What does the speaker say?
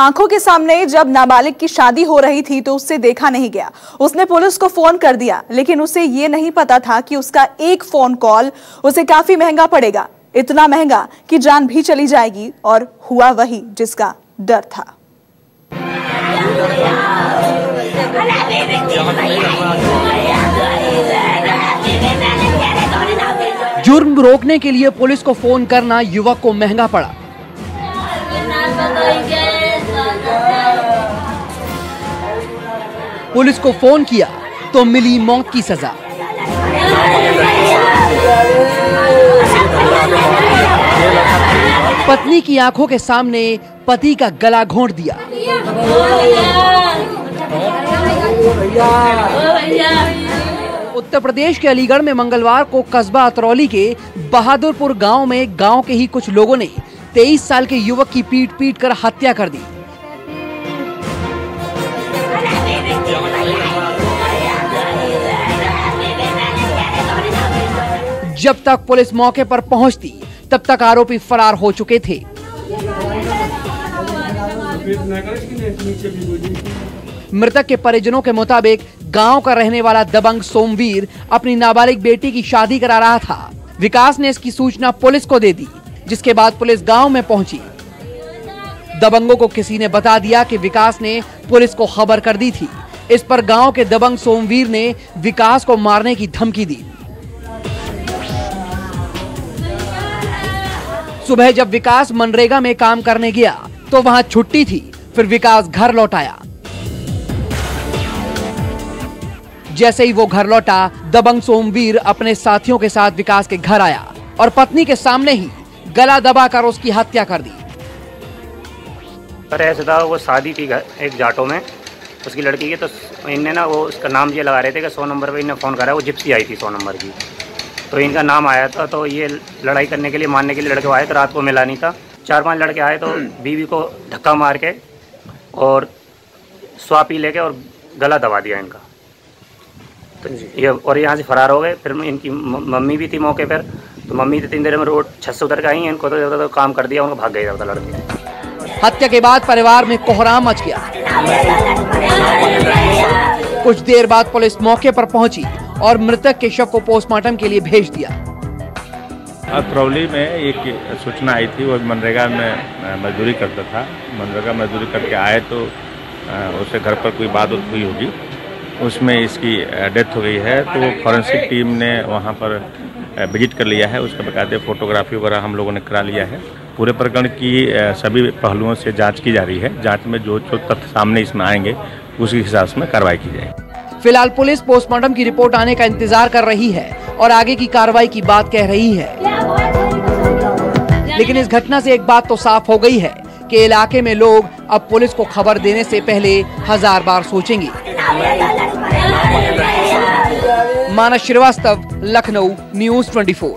आंखों के सामने जब नाबालिग की शादी हो रही थी तो उससे देखा नहीं गया। उसने पुलिस को फोन कर दिया, लेकिन उसे ये नहीं पता था कि उसका एक फोन कॉल उसे काफी महंगा पड़ेगा, इतना महंगा कि जान भी चली जाएगी। और हुआ वही जिसका डर था। जुर्म रोकने के लिए पुलिस को फोन करना युवक को महंगा पड़ा। पुलिस को फोन किया तो मिली मौत की सजा। पत्नी की आंखों के सामने पति का गला घोंट दिया। उत्तर प्रदेश के अलीगढ़ में मंगलवार को कस्बा अतरौली के बहादुरपुर गांव में गांव के ही कुछ लोगों ने 23 साल के युवक की पीट पीट कर हत्या कर दी। जब तक पुलिस मौके पर पहुंचती तब तक आरोपी फरार हो चुके थे। मृतक के परिजनों के मुताबिक गांव का रहने वाला दबंग सोमवीर अपनी नाबालिग बेटी की शादी करा रहा था। विकास ने इसकी सूचना पुलिस को दे दी, जिसके बाद पुलिस गांव में पहुंची। दबंगों को किसी ने बता दिया कि विकास ने पुलिस को खबर कर दी थी। इस पर गांव के दबंग सोमवीर ने विकास को मारने की धमकी दी। सुबह जब विकास मनरेगा में काम करने गया तो वहां छुट्टी थी। फिर विकास घर लौट आया। जैसे ही वो घर लौटा, दबंग सोमवीर अपने साथियों के साथ विकास के घर आया और पत्नी के सामने ही गला दबाकर उसकी हत्या कर दी। ऐसा था, वो शादी थी एक जाटों में उसकी लड़की की, तो इनने ना वो उसका नाम ये लगा रहे थे कि 100 नंबर पे इन्हें फ़ोन करा। वो जिप्सी आई थी 100 नंबर की, तो इनका नाम आया था। तो ये लड़ाई करने के लिए, मारने के लिए लड़के आए, तो रात को मिला नहीं था। 4-5 लड़के आए तो बीवी को धक्का मार के और स्वा पी लेके और गला दबा दिया इनका। तो ये और यहाँ से फरार हो गए। फिर इनकी मम्मी भी थी मौके पर, तो मम्मी तो 3 देर में रोड छत से उतर के आई। इनको तो काम कर दिया, उनको भाग गए था लड़के। हत्या के बाद परिवार में कोहराम मच गया। कुछ देर बाद पुलिस मौके पर पहुंची और मृतक के शव को पोस्टमार्टम के लिए भेज दिया। अतरौली में एक सूचना आई थी, वो मनरेगा में मजदूरी करता था। मनरेगा मजदूरी करके आए तो उससे घर पर कोई बात हुई होगी, उसमें इसकी डेथ हो गई है। तो फॉरेंसिक टीम ने वहाँ पर विजिट कर लिया है, उसके बकायदे फोटोग्राफी वगैरह हम लोगों ने करा लिया है। पूरे प्रकरण की सभी पहलुओं से जांच की जा रही है। जांच में जो तथ्य सामने इसमें आएंगे उसी हिसाब से कार्रवाई की जाएगी। फिलहाल पुलिस पोस्टमार्टम की रिपोर्ट आने का इंतजार कर रही है और आगे की कार्रवाई की बात कह रही है। लेकिन इस घटना से एक बात तो साफ हो गई है कि इलाके में लोग अब पुलिस को खबर देने से पहले 1000 बार सोचेंगे। मानस श्रीवास्तव, लखनऊ, न्यूज़ 24।